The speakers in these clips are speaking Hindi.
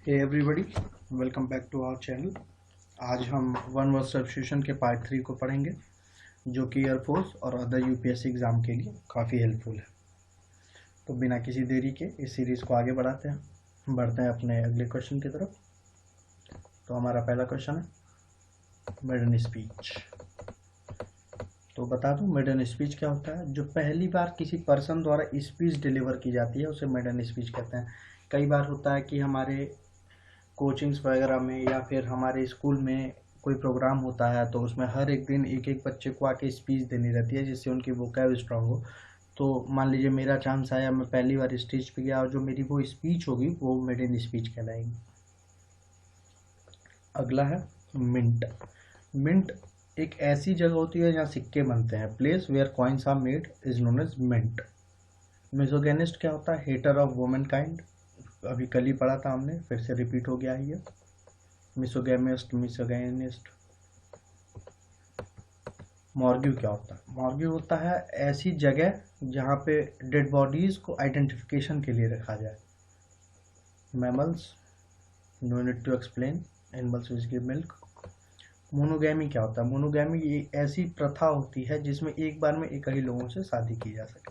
Hey everybody, welcome back to our channel. आज हम वन वर्ड सब्स्टिट्यूशन के पार्ट 3 को पढ़ेंगे, जो कि एयरफोर्स और अदर यूपीएससी एग्ज़ाम के लिए काफ़ी हेल्पफुल है। तो बिना किसी देरी के इस सीरीज़ को आगे बढ़ते हैं अपने अगले क्वेश्चन की तरफ। तो हमारा पहला क्वेश्चन है मेडन स्पीच। तो बता दूं मेडन स्पीच क्या होता है। जो पहली बार किसी पर्सन द्वारा स्पीच डिलीवर की जाती है उसे मेडन स्पीच कहते हैं। कई बार होता है कि हमारे कोचिंग्स वगैरह में या फिर हमारे स्कूल में कोई प्रोग्राम होता है, तो उसमें हर एक दिन एक एक बच्चे को आके स्पीच देनी रहती है जिससे उनकी वोकैब स्ट्रांग हो। तो मान लीजिए मेरा चांस आया, मैं पहली बार स्टेज पे गया और जो मेरी वो स्पीच होगी वो मेडन स्पीच कहलाएगी। अगला है मिंट। मिंट एक ऐसी जगह होती है जहाँ सिक्के बनते हैं। Place where coins are made is known as mint. Misogynist क्या होता है? Hater of women kind. अभी कल ही पढ़ा था हमने, फिर से रिपीट हो गया है ये। मिसोगेमिस्ट, मिसोगेनिस्ट। मॉर्ग्यू क्या होता है? मॉर्ग्यू होता है ऐसी जगह जहाँ पे डेड बॉडीज को आइडेंटिफिकेशन के लिए रखा जाए। Mammals, no need to explain, animals which give milk. Monogamy क्या होता है? मोनोगैमी ये ऐसी प्रथा होती है जिसमें एक बार में एक ही लोगों से शादी की जा सके।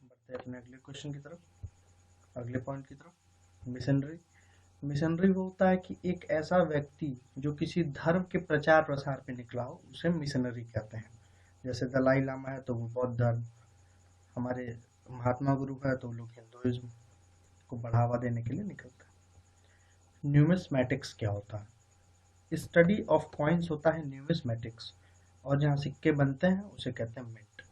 बढ़ते हैं अपने अगले क्वेश्चन की तरफ, अगले पॉइंट की तरफ। मिशनरी। मिशनरी वो होता है कि एक ऐसा व्यक्ति जो किसी धर्म के प्रचार प्रसार पे निकला हो, उसे मिशनरी कहते हैं। जैसे दलाई लामा है तो वो बौद्ध धर्म, हमारे महात्मा गुरु है तो वो लोग हिंदुइज्म को बढ़ावा देने के लिए निकलते हैं। न्यूमिस्मैटिक्स क्या होता है? स्टडी ऑफ कॉइन्स होता है न्यूमिस्मैटिक्स, और जहाँ सिक्के बनते हैं उसे कहते हैं मिंट।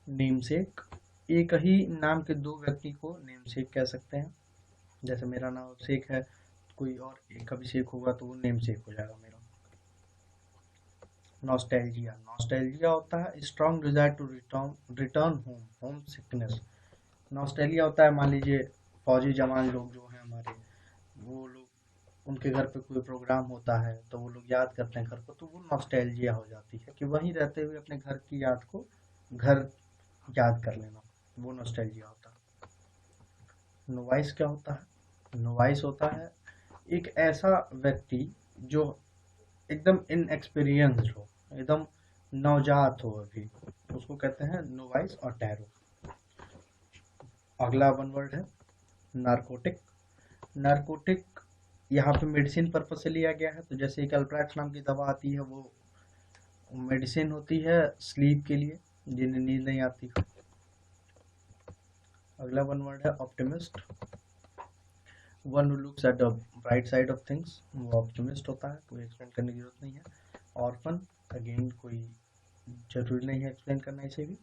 नेमसेक, एक ही नाम के दो व्यक्ति को नेमसेक कह सकते हैं। जैसे मेरा नाम शेख है, कोई और एक अभिषेक होगा तो वो नेम सेक हो जाएगा मेरा। नॉस्टैल्जिया। नॉस्टैल्जिया होता है strong desire to return home, home sickness. Nostalgia होता है, मान लीजिए फौजी जवान लोग जो हैं हमारे, वो लोग उनके घर पे कोई प्रोग्राम होता है तो वो लोग याद करते हैं घर को, तो वो नॉस्टैल्जिया हो जाती है कि वहीं रहते हुए अपने घर की याद को घर याद कर लेना, वो नॉस्टैल्जिया होता है। नोवाइस क्या होता है? नोवाइस होता है एक ऐसा व्यक्ति जो एकदम इनएक्सपीरियंस्ड हो, एकदम नवजात हो अभी, उसको कहते हैं नोवाइस और टैरो। अगला वन वर्ड है नारकोटिक। नारकोटिक यहाँ पे मेडिसिन पर्पज से लिया गया है। तो जैसे एक अल्प्रेक्स नाम की दवा आती है, वो मेडिसिन होती है स्लीप के लिए, जिन्हें नींद नहीं आती। अगला वन वर्ड है optimist. One who looks at the bright side of things, वो ऑप्टिमिस्ट होता है, कोई एक्सप्लेन करने की जरूरत नहीं है। ऑर्फन, अगेन कोई जरूरी नहीं है एक्सप्लेन करना इसे भी।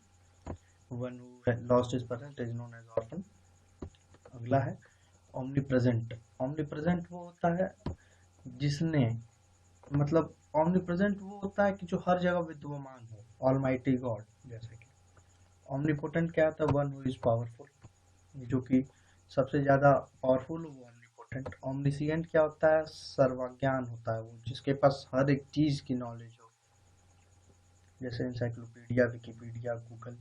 One who lost his parents is known as orphan. अगला है ओमनीप्रेजेंट। ओमनीप्रेजेंट वो होता है जिसने, मतलब ओमनीप्रेजेंट वो होता है कि जो हर जगह विद्यमान हो, ऑलमाइटी गॉड जैसे कि। ओमनीपोटेंट क्या होता है? वन हु इज पावरफुल, जो कि सबसे ज्यादा पावरफुल हो, वो ओमनीपोटेंट। ओमनिसिएंट क्या होता है? सर्वज्ञान होता है वो, जिसके पास हर एक चीज की नॉलेज हो, जैसे इंसाइक्लोपीडिया, विकिपीडिया, गूगल।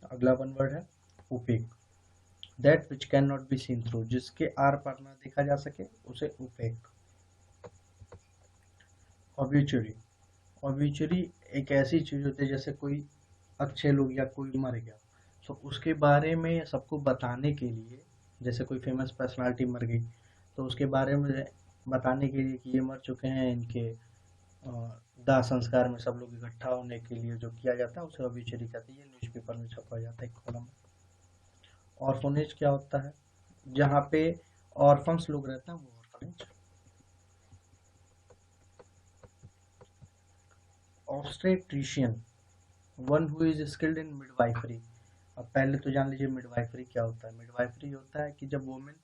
अगला वन वर्ड है opaque. That which can not be seen through, जिसके आर पार ना देखा जा सके उसे ओपेक। ऑब्यूचरी। ऑब्यूचरी एक ऐसी चीज होती है, जैसे कोई अच्छे लोग या कोई मर गया तो उसके बारे में सबको बताने के लिए, जैसे कोई फेमस पर्सनालिटी मर गई तो उसके बारे में बताने के लिए कि ये मर चुके हैं, इनके दाह संस्कार में सब लोग इकट्ठा होने के लिए जो किया जाता है उसे ऑब्यूचरी कहते हैं। ये न्यूज़पेपर में छपा जाता है एक कॉलम। ऑर्फनेज क्या होता है? जहाँ पे ऑर्फन्स लोग रहते हैं वो orphanage. Obstetrician, one who is skilled in midwifery. अब पहले तो जान लीजिए मिडवाइफरी क्या होता है। मिडवाइफरी होता है कि जब वुमेन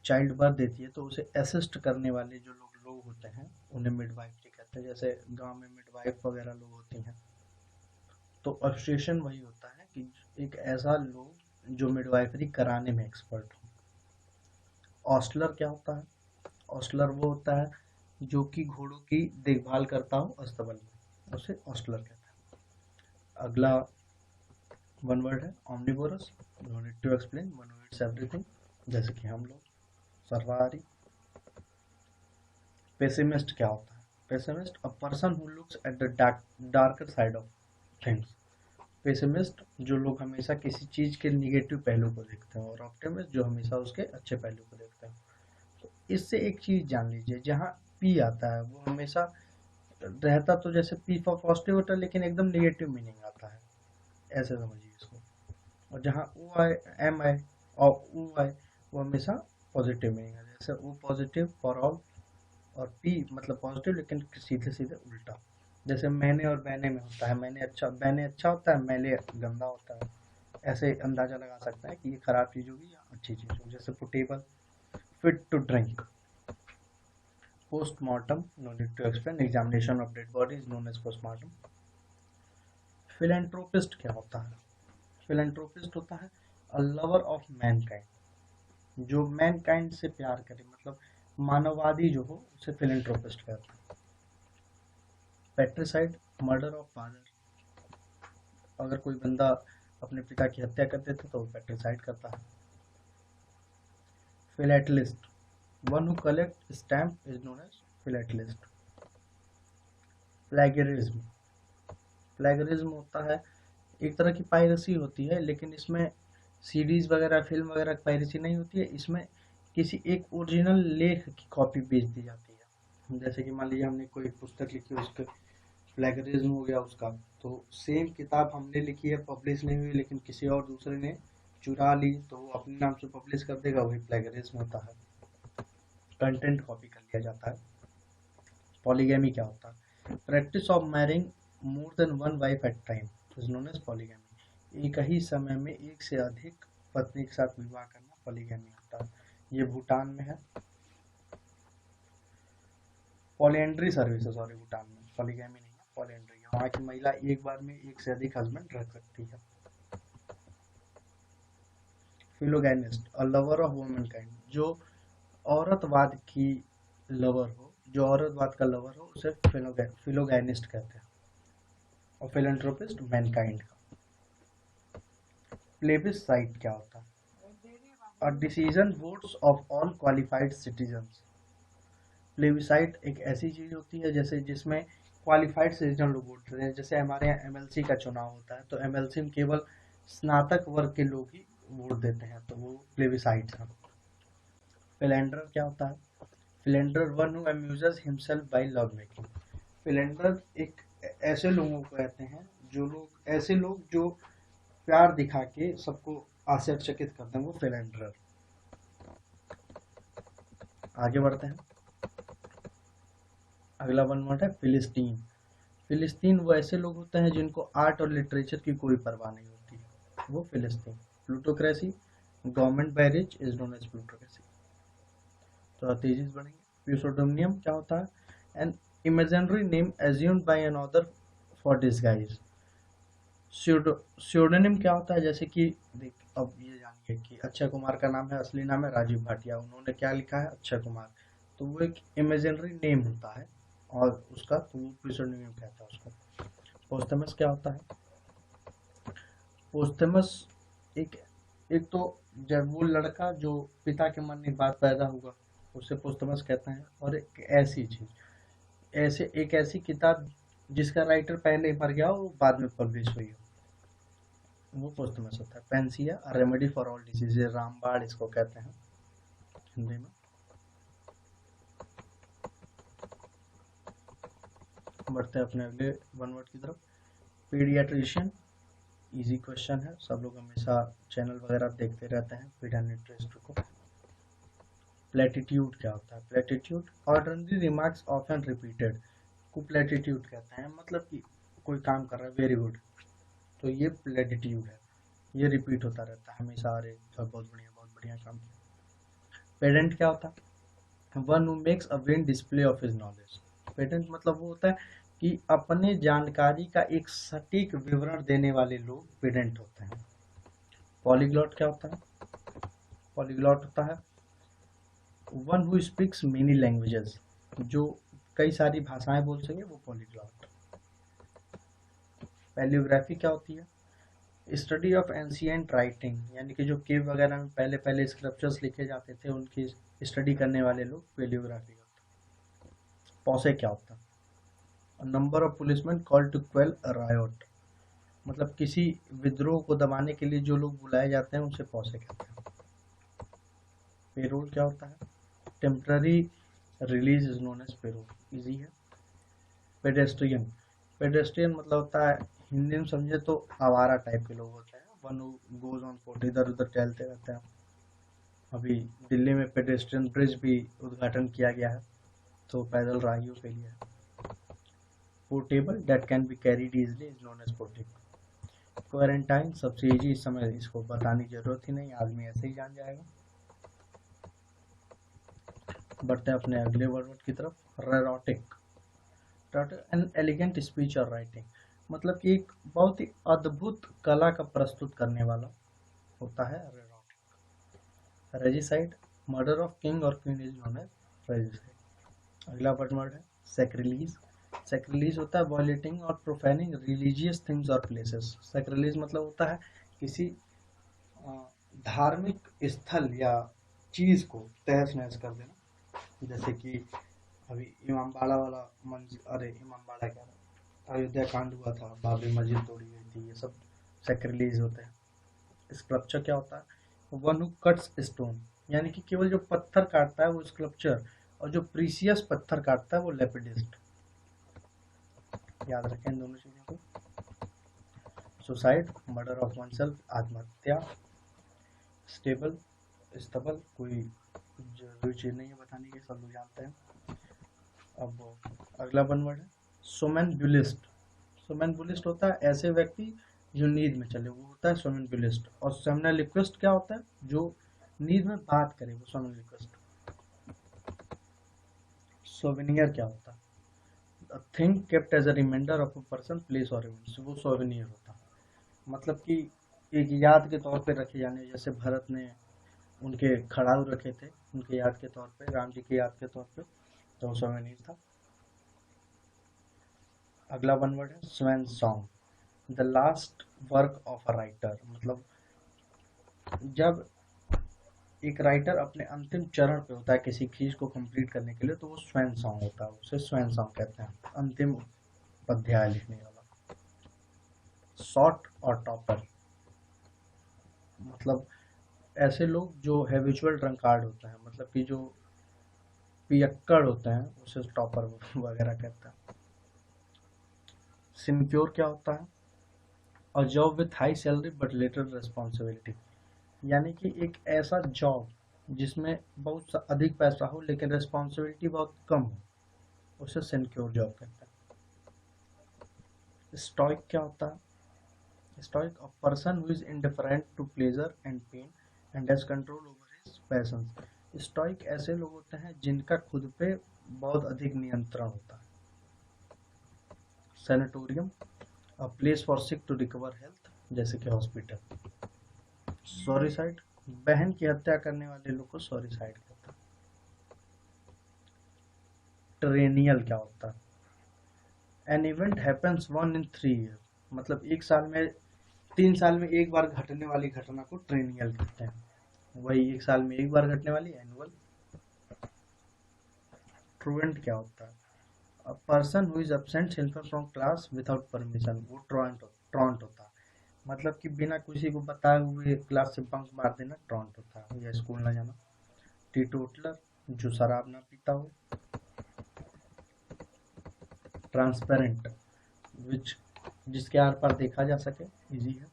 चाइल्ड बर्थ देती है तो उसे असिस्ट करने वाले जो लोग होते हैं उन्हें मिडवाइफरी कहते हैं। जैसे गांव में मिडवाइफ वगैरह लोग होती हैं, तो ऑब्स्टेशन वही होता है कि एक ऐसा लोग जो मिडवाइफरी कराने में एक्सपर्ट हो। ऑस्टलर क्या होता है? ऑस्टलर वो होता है जो कि घोड़ों की देखभाल करता हो अस्तबल में, उसे ऑस्टलर कहते हैं। अगला वन वर्ड है omnivorous, no need to explain, one who eats everything, जैसे कि हम लोग, सर्वाहारी। पेसिमिस्ट क्या होता है? Pessimist a person who looks at the darker side of things. Pessimist जो लोग हमेशा किसी चीज के निगेटिव पहलू को देखते हैं, और ऑप्टिमिस्ट जो हमेशा उसके अच्छे पहलू को देखते हैं। तो इससे एक चीज जान लीजिए, जहाँ पी आता है वो हमेशा रहता तो जैसे पी फॉर पॉजिटिव होता है, लेकिन एकदम निगेटिव मीनिंग आता है, ऐसे समझिए इसको। और जहाँ ओ आए, एम आए और ऊ आए, वो हमेशा पॉजिटिव मीनिंग है, जैसे ओ पॉजिटिव फॉर ऑल, और पी मतलब पॉजिटिव लेकिन सीधे सीधे उल्टा। जैसे मैंने और मैंने में होता है, मैंने अच्छा होता है, मैंने गंदा होता है। ऐसे अंदाजा लगा सकता है कि ये खराब चीज होगी या अच्छी चीज होगी। जैसे portable, fit to drink. Postmortem, no need to explain, examination of dead body is known as postmortem. Philanthropist क्या होता है? फिलेंट्रोपिस्ट होता है अ लवर ऑफ मैनकाइंड, जो मैनकाइंड से प्यार करे, मतलब मानववादी जो हो उसे फिलेंट्रोपिस्ट कहते हैं। पैट्रिसाइड, मर्डर ऑफ फादर, अगर कोई बंदा अपने पिता की हत्या कर देता तो वो पैट्रिसाइड करता है। Philatelist, one who collect stamp is known as philatelist. Plagiarism, plagiarism होता है एक तरह की पायरेसी होती है, लेकिन इसमें सीडीज वगैरह, फिल्म वगैरह की पायरेसी नहीं होती है, इसमें किसी एक ओरिजिनल लेख की कॉपी बेच दी जाती है। जैसे कि मान लीजिए हमने कोई पुस्तक लिखी, उसके प्लेगरिज्म हो गया उसका, तो सेम किताब हमने लिखी है, पब्लिश नहीं हुई, लेकिन किसी और दूसरे ने चुरा ली तो वो अपने नाम से पब्लिश कर देगा, वही प्लेगरिज्म होता है। कंटेंट कॉपी कर लिया जाता है। पॉलीगैमी क्या होता है? Practice of marrying more than one wife at time is known as polygamy. एक ही समय में एक से अधिक पत्नी के साथ विवाह करना पॉलीगैमी होता है। ये भूटान में है। पॉलिएंड्री सर्विस है, सॉरी, भूटान में पॉलीगैमी नहीं है, पॉलिएंड्री है। वहाँ की महिला एक बार में एक से अधिक हस्बैंड रख सकती है। Philogynist a lover of women kind, जो औरतवाद की लवर हो, जो औरतवाद का लवर हो उसे फिलोगैनिस्ट कहते हैं। और फिलेंथ्रोपिस्ट मैनकाइंड का। प्लेबिसाइट क्या होता है? A decision votes of all qualified citizens. Plebiscite एक ऐसी चीज होती है जैसे जिसमें क्वालिफाइड सिटीजन लोग वोट देते हैं। जैसे हमारे यहाँ एमएलसी का चुनाव होता है, तो एमएलसी में केवल स्नातक वर्ग के लोग ही वोट देते हैं, तो वो प्लेबिसाइट है। फिलेंडर क्या होता है? Philander one who amuses himself by love making. Philander एक ऐसे लोगों को कहते हैं, ऐसे लोग जो प्यार दिखा के सबको आश्चर्यचकित करते हैं, वो फिलेंडर। आगे बढ़ते हैं। अगला वन वर्ड है फिलिस्तीन। फिलिस्तीन वो ऐसे लोग होते हैं जिनको आर्ट और लिटरेचर की कोई परवाह नहीं होती, वो फिलिस्तीन। Plutocracy, government by rich is known as plutocracy. तो तेजी से बढ़ेंगे। प्यूसोडोमिनियम क्या होता है? An imaginary name assumed by an author for disguise. Pseudonym क्या होता है? जैसे कि देख, अब ये जानिए कि अक्षय कुमार का नाम है, असली नाम है राजीव भाटिया, उन्होंने क्या लिखा है? अक्षय कुमार। तो वो एक इमेजिनरी नेम होता है, और उसका तो वो प्यूसोडोनिम कहता है उसको। पोस्टमस क्या होता है? पोस्टमस एक एक तो जब वो लड़का जो पिता के मन में बात पैदा होगा उसे पोस्टमस कहते हैं। और एक ऐसी चीज, एक ऐसी किताब जिसका राइटर पहले मर गया हो, वो बाद में पब्लिश हुई हो, वो पोस्टमस होता है। Pensiya, a remedy for all disease, रामबाण इसको कहते हैं हिंदी में। बढ़ते हैं अपने अगले वन वर्ड की तरफ। पीडियाट्रिशियन, इजी क्वेश्चन है, सब लोग हमेशा चैनल वगैरह देखते रहते हैं पीडियाट्रिस्ट को। प्लेटिट्यूड क्या होता है? Platitude ordinary remarks often repeated को प्लेटिट्यूड कहते हैं, मतलब कि कोई काम कर रहा है, वेरी गुड, तो ये प्लेटिट्यूड है, ये रिपीट होता रहता है हमेशा, अरे बहुत बढ़िया काम किया। पेडेंट क्या होता है? One who makes a vain display of his knowledge. Pedant मतलब वो होता है कि अपने जानकारी का एक सटीक विवरण देने वाले लोग पेडेंट होते हैं। पॉलीग्लॉट क्या होता है? पॉलीग्लॉट होता है one who speaks many languages, जो कई सारी भाषाएं बोल सके, वो पॉलीग्लॉट। पैलियोग्राफी क्या होती है? स्टडी ऑफ एंशियंट राइटिंग, यानी कि जो केव वगैरह में पहले पहले स्क्रप्चर्स लिखे जाते थे उनकी स्टडी करने वाले लोग पेलियोग्राफी होता है। पॉसे क्या होता है? Number of policemen called to quell a riot, मतलब किसी विद्रोह को दबाने के लिए जो लोग बुलाए जाते हैं उसे पॉसे कहते हैं। पेरोल क्या होता है? Temporary release is known as parole. Easy है। पेडेस्ट्रियन, पेडेस्ट्रियन मतलब होता है, हिंदी में समझे तो आवारा टाइप के लोग होते हैं, one who goes on foot, इधर उधर टहलते रहते हैं। अभी दिल्ली में पेडेस्ट्रियन ब्रिज भी उद्घाटन किया गया है, तो पैदल राहियों के लिए। Portable, that can be carried easily, is known as portable. Quarantine, सबसे इजी, इस समय इसको बताने की जरूरत ही नहीं, आदमी ऐसे ही जान जाएगा। बढ़ते हैं अपने अगले वर्ड की तरफ। रेरोटिक, एन एलिगेंट स्पीच और राइटिंग, मतलब कि एक बहुत ही अद्भुत कला का प्रस्तुत करने वाला होता है रेरोटिक। रेजिसाइड, मर्डर ऑफ किंग और queen is known as regicide. अगला वर्ड है सैक्रिलीज। सैक्रिलीज होता है वायलेटिंग और प्रोफेनिंग रिलीजियस थिंग्स और प्लेसेस। सैक्रिलीज मतलब होता है किसी धार्मिक स्थल या चीज को तहस नहस कर देना, जैसे कि अभी इमामबाड़ा वाला मंदिर, अरे इमामबाड़ा क्या, अयोध्या कांड हुआ था, बाबरी मस्जिद तोड़ी गई थी, ये सब सैक्रिलीज होते हैं। स्कल्पचर क्या होता है? वन हु कट्स स्टोन, यानी कि केवल जो पत्थर काटता है वो स्कल्पचर, और जो प्रीसियस पत्थर काटता है वो लेपिडिस्ट। याद रखें इन दोनों चीजों को। Suicide, murder of one self, आत्महत्या। स्टेबल, स्तबल, कोई जरूरी चीज नहीं है बताने की, सब लोग जानते हैं। अब अगला वन वर्ड है सोमेनबुलिस्ट। सोमेनबुलिस्ट होता है ऐसे व्यक्ति जो नींद में चले, वो होता है सोमेनबुलिस्ट। और सोमनोलिक्विस्ट क्या होता है? जो नींद में बात करे, वो सोमनोलिक्विस्ट। सोवेनियर क्या होता है? Thing kept as a reminder of a person, place और इवेंट्स, वो सोवेनियर होता है। मतलब कि एक याद के तौर पे रखे जाने, जैसे भरत ने उनके खड़ाऊ रखे थे उनके याद के तौर पे, राम जी की याद के तौर पे, तो सोवेनियर था। अगला वन वर्ड है swan song, the last work of a writer, मतलब जब एक राइटर अपने अंतिम चरण पे होता है किसी चीज को कंप्लीट करने के लिए, तो वो स्वैन सॉन्ग होता है, उसे स्वैन सॉन्ग कहते हैं, अंतिम अध्याय लिखने वाला। शॉर्ट और टॉपर, मतलब ऐसे लोग जो हैबिचुअल ड्रंकार्ड होते हैं, मतलब कि जो पियक्कड़ होते हैं, उसे टॉपर वगैरह कहते हैं। सिंक्योर क्या होता है? A job with high salary but later responsibility, यानी कि एक ऐसा जॉब जिसमें बहुत अधिक पैसा हो लेकिन रिस्पॉन्सिबिलिटी बहुत कम हो, उसे सिंक्योर जॉब कहते हैं। स्टॉइक क्या होता है? Stoic, a person who is indifferent to pleasure and pain and has control over his passions. Stoic ऐसे लोग होते हैं जिनका खुद पे बहुत अधिक नियंत्रण होता है। Sanatorium, a place for sick to recover health, जैसे कि हॉस्पिटल। सॉरीसाइड, बहन की हत्या करने वाले लोग को सॉरीसाइड कहता है। ट्रेनियल क्या होता है? An event happens one in 3 year, मतलब एक साल में 3 साल में एक बार घटने वाली घटना को ट्रेनियल कहते हैं। वही एक साल में एक बार घटने वाली एनुअल। ट्रूएंट क्या होता है? अ person who is absent simple from class without permission, वो ट्रॉन्ट होता है, मतलब कि बिना किसी को बताए हुए क्लास से बंक मार देना ट्रॉन्ट होता है, या स्कूल ना जाना। टीटोटलर, जो शराब ना पीता हो। ट्रांसपेरेंट, विच जिसके आर पार देखा जा सके, इजी है।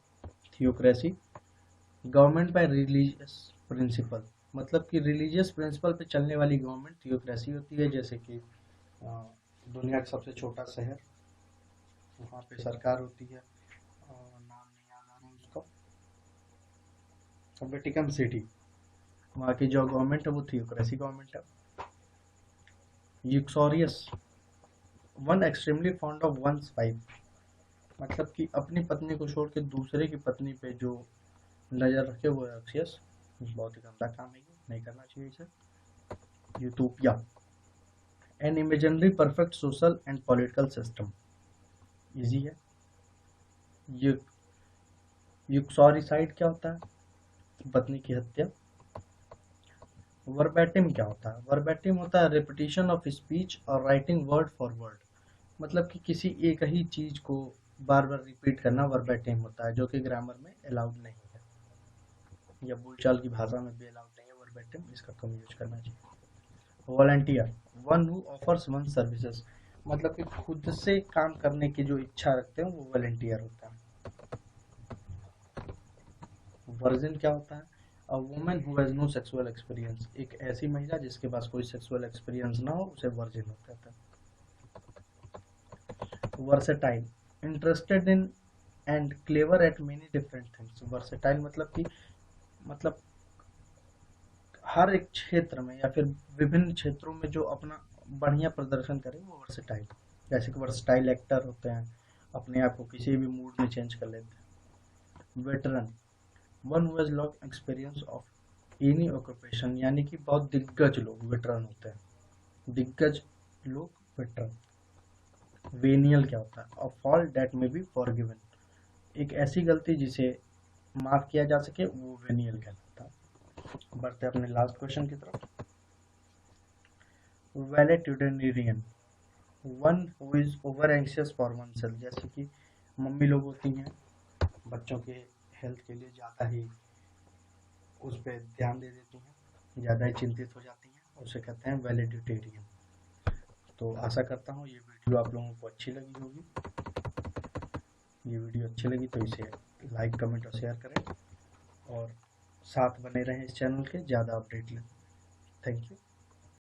Theocracy, government by religious principle, मतलब कि रिलीजियस प्रिंसिपल पे चलने वाली गवर्नमेंट थियोक्रेसी होती है। जैसे कि दुनिया का सबसे छोटा शहर, वहाँ पे सरकार होती है, नाम नहीं याद आ रहा उसका, वेटिकन सिटी, वहाँ की जो गवर्नमेंट है वो थियोक्रेसी गवर्नमेंट है। Uxorious, one extremely fond of one's wife, मतलब कि अपनी पत्नी को छोड़ के दूसरे की पत्नी पे जो नजर रखे वो एक्सियस, बहुत ही गंदा काम है, नहीं करना चाहिए इसे। Utopia, an imaginary perfect social and political system, easy है। यूक्सोरिसाइड क्या होता है? पत्नी की हत्या। वर्बैटिम क्या होता है? वर्बैटिम होता है रिपीटिशन ऑफ स्पीच और राइटिंग वर्ड फॉर वर्ड, मतलब कि किसी एक ही चीज को बार बार रिपीट करना वर्बैटिम होता है, जो कि ग्रामर में अलाउड नहीं है, या बोलचाल की भाषा में भी अलाउड नहीं है वर्बैटिम, इसका कम यूज करना चाहिए। Volunteer, one who offers one services, मतलब कि खुद से काम करने की जो इच्छा रखते हैं वो वॉलंटियर होता है। वर्जिन क्या होता है? A woman who has no sexual experience, एक ऐसी महिला जिसके पास कोई सेक्सुअल एक्सपीरियंस ना हो उसे वर्जिन होता है। Versatile, interested in and clever eight many different things. Versatile मतलब कि मतलब हर एक क्षेत्र में या फिर विभिन्न क्षेत्रों में जो अपना बढ़िया प्रदर्शन करे वो वर्सेटाइल। जैसे कि वर्सेटाइल एक्टर होते हैं, अपने आप को किसी भी मूड में चेंज कर लेते हैं। Veteran, one who has long experience of any occupation, यानी कि बहुत दिग्गज लोग वेटरन होते हैं, दिग्गज लोग वेटरन। वेनियल क्या होता है? A fault that may be forgiven, एक ऐसी गलती जिसे माफ किया जा सके वो वेनियल कहलाता है। बढ़ते अपने लास्ट क्वेश्चन की तरफ। Valetudinarian, one who is over anxious for one self, जैसे कि मम्मी लोग होती हैं बच्चों के हेल्थ के लिए ज़्यादा ही उस पर ध्यान दे देती हैं, ज़्यादा ही चिंतित हो जाती हैं, उसे कहते हैं वैलेट्यूटेरियन। तो आशा करता हूँ ये वीडियो आप लोगों को अच्छी लगी होगी। ये वीडियो अच्छी लगी तो इसे लाइक कमेंट और शेयर करें, और साथ बने रहें इस चैनल के, ज़्यादा अपडेट लें। Thank you.